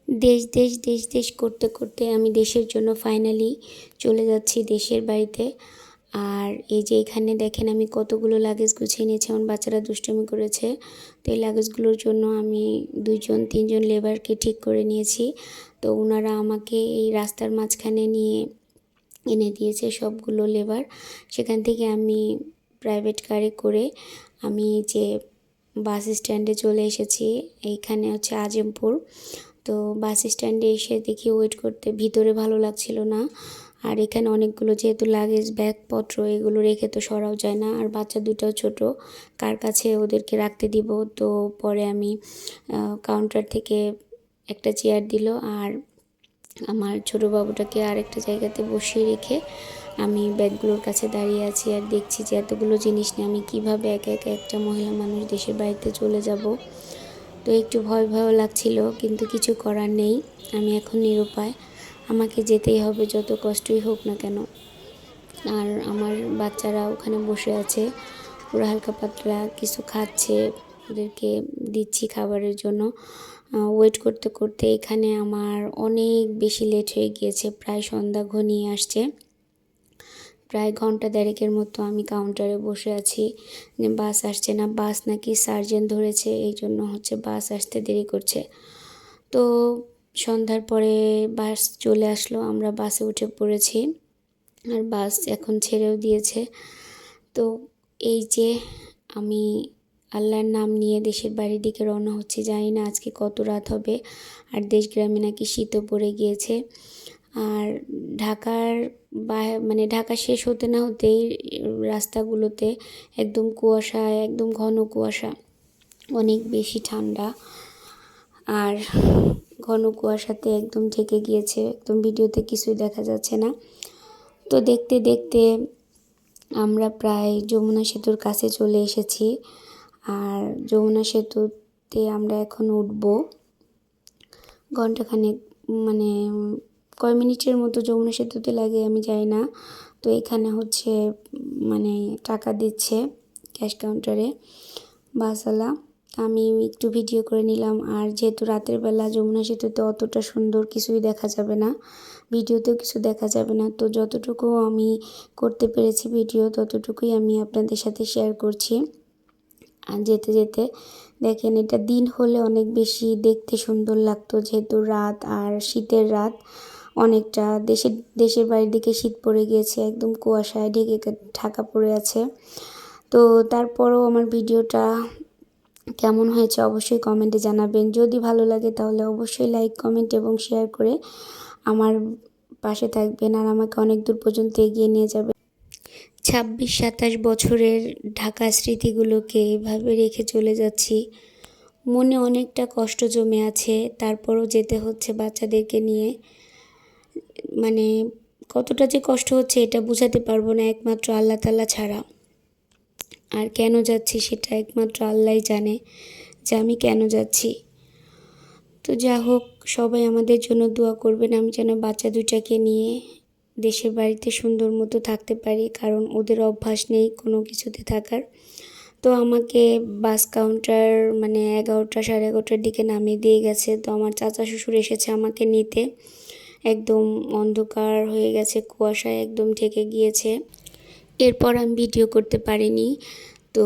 দেশ দেশ দেশ দেশ করতে করতে আমি দেশের জন্য ফাইনালি চলে যাচ্ছি দেশের বাড়িতে। আর এই যে এখানে দেখেন আমি কতগুলো লাগেজ গুছিয়ে নিয়েছি, আমার বাচ্চারা দুষ্টুমি করেছে। তো এই লাগেজগুলোর জন্য আমি 2-3জন লেবারকে ঠিক করে নিয়েছি। তো ওনারা আমাকে এই রাস্তার মাঝখানে নিয়ে এনে দিয়েছে সবগুলো লেবার। সেখান থেকে আমি প্রাইভেট কারে করে আমি যে বাস স্ট্যান্ডে চলে এসেছি। এইখানে হচ্ছে আজিমপুর। তো বাস স্ট্যান্ডে এসে দেখি ওয়েট করতে ভিতরে ভালো লাগছিল না। আর এখানে অনেকগুলো যেহেতু লাগেজ ব্যাগপত্র এগুলো রেখে তো সরাও যায় না, আর বাচ্চা দুটাও ছোট, কার কাছে ওদেরকে রাখতে দিব। তো পরে আমি কাউন্টার থেকে একটা চেয়ার দিল, আর আমার ছোটো বাবুটাকে আরেকটা জায়গাতে বসিয়ে রেখে আমি ব্যাগগুলোর কাছে দাঁড়িয়ে আছি আর দেখছি যে এতগুলো জিনিস নিয়ে আমি কীভাবে একা একা একটা মহিলা মানুষ দেশের বাড়িতে চলে যাব। তো একটু ভয় ভয়ও লাগছিল, কিন্তু কিছু করার নেই, আমি এখন নিরুপায়, আমাকে যেতেই হবে যত কষ্টই হোক না কেন। আর আমার বাচ্চারা ওখানে বসে আছে, ওরা হালকা পাতলা কিছু খাচ্ছে, ওদেরকে দিচ্ছি খাবারের জন্য। ওয়েট করতে করতে এখানে আমার অনেক বেশি লেট হয়ে গিয়েছে, প্রায় সন্ধ্যা ঘনিয়ে আসছে। প্রায় ঘন্টা দেড়েকের মতো আমি কাউন্টারে বসে আছি, বাস আসছে না, বাস নাকি সার্জেন্ট ধরেছে, এই জন্য হচ্ছে বাস আসতে দেরি করছে। তো সন্ধ্যার পরে বাস চলে আসলো, আমরা বাসে উঠে পড়েছি, আর বাস এখন ছেড়েও দিয়েছে। তো এই যে আমি আল্লাহর নাম নিয়ে দেশের বাড়ির দিকে রওনা হচ্ছি, জানি না আজকে কত রাত হবে, আর দেশ গ্রামে নাকি শীতও পড়ে গিয়েছে। আর ঢাকার মানে ঢাকা শেষ হতে না হতেই রাস্তাগুলোতে একদম কুয়াশা, একদম ঘন কুয়াশা, অনেক বেশি ঠান্ডা, আর ঘন কুয়াশাতে একদম ঢেকে গিয়েছে, একদম ভিডিওতে কিছুই দেখা যাচ্ছে না। তো দেখতে দেখতে আমরা প্রায় যমুনা সেতুর কাছে চলে এসেছি, আর যমুনা সেতুতে আমরা এখন উঠব। ঘন্টাখানেক মানে কয় মিনিটের মতো যমুনা সেতুতে লাগে আমি জানি না। তো এখানে হচ্ছে মানে টাকা দিচ্ছে ক্যাশ কাউন্টারে বাসওয়ালা, আমি একটু ভিডিও করে নিলাম। আর যেহেতু রাতের বেলা যমুনা সেতুতে অতটা সুন্দর কিছুই দেখা যাবে না, ভিডিওতেও কিছু দেখা যাবে না, তো যতটুকু আমি করতে পেরেছি ভিডিও ততটুকুই আমি আপনাদের সাথে শেয়ার করছি। আর যেতে যেতে দেখেন, এটা দিন হলে অনেক বেশি দেখতে সুন্দর লাগতো, যেহেতু রাত আর শীতের রাত, অনেকটা দেশের বাড়ির দিকে শীত পড়ে গিয়েছে, একদম কুয়াশায় ঢাকা পড়ে আছে। তো তারপরও আমার ভিডিওটা কেমন হয়েছে অবশ্যই কমেন্টে জানাবেন। যদি ভালো লাগে তাহলে অবশ্যই লাইক, কমেন্ট এবং শেয়ার করে আমার পাশে থাকবেন, আর আমাকে অনেক দূর পর্যন্ত এগিয়ে নিয়ে যাবেন। 26-27 বছরের ঢাকা স্মৃতিগুলোকে এভাবে রেখে চলে যাচ্ছি, মনে অনেকটা কষ্ট জমে আছে, তারপরও যেতে হচ্ছে বাচ্চাদেরকে নিয়ে। মানে কতটা যে কষ্ট হচ্ছে এটা বোঝাতে পারবো না, একমাত্র আল্লাহ তাআলা ছাড়া। আর কেন যাচ্ছি সেটা একমাত্র আল্লাহই জানে যে আমি কেন যাচ্ছি। তো যা হোক, সবাই আমাদের জন্য দোয়া করবেন, আমি যেন বাচ্চা দুটাকে নিয়ে দেশের বাড়িতে সুন্দর মতো থাকতে পারি, কারণ ওদের অভ্যাস নেই কোনো কিছুতে থাকার। তো আমাকে বাস কাউন্টার মানে 11টা 11:30টার দিকে নামিয়ে দিয়ে গেছে। তো আমার চাচা শ্বশুর এসেছে আমাকে নিতে, একদম অন্ধকার হয়ে গেছে, কুয়াশায় একদম ঢেকে গিয়েছে। এরপর আমি ভিডিও করতে পারিনি। তো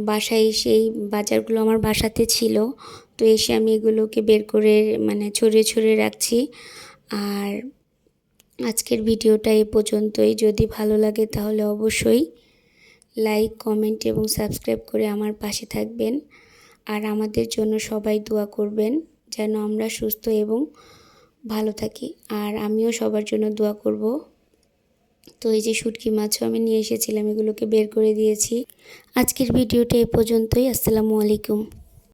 বাসায় এসেই বাজারগুলো আমার বাসাতে ছিল, তো এসে আমি এগুলোকে বের করে মানে ছড়িয়ে ছড়িয়ে রাখছি। আর আজকের ভিডিওটা এ পর্যন্তই, যদি ভালো লাগে তাহলে অবশ্যই লাইক, কমেন্ট এবং সাবস্ক্রাইব করে আমার পাশে থাকবেন। আর আমাদের জন্য সবাই দোয়া করবেন যেন আমরা সুস্থ এবং ভালো থাকি, আর আমিও সবার জন্য দোয়া করব। তো এই যে শুটকি মাছও আমি নিয়ে এসেছিলাম, এগুলোকে বের করে দিয়েছি। আজকের ভিডিওটা এ পর্যন্তই। আসসালামু আলাইকুম।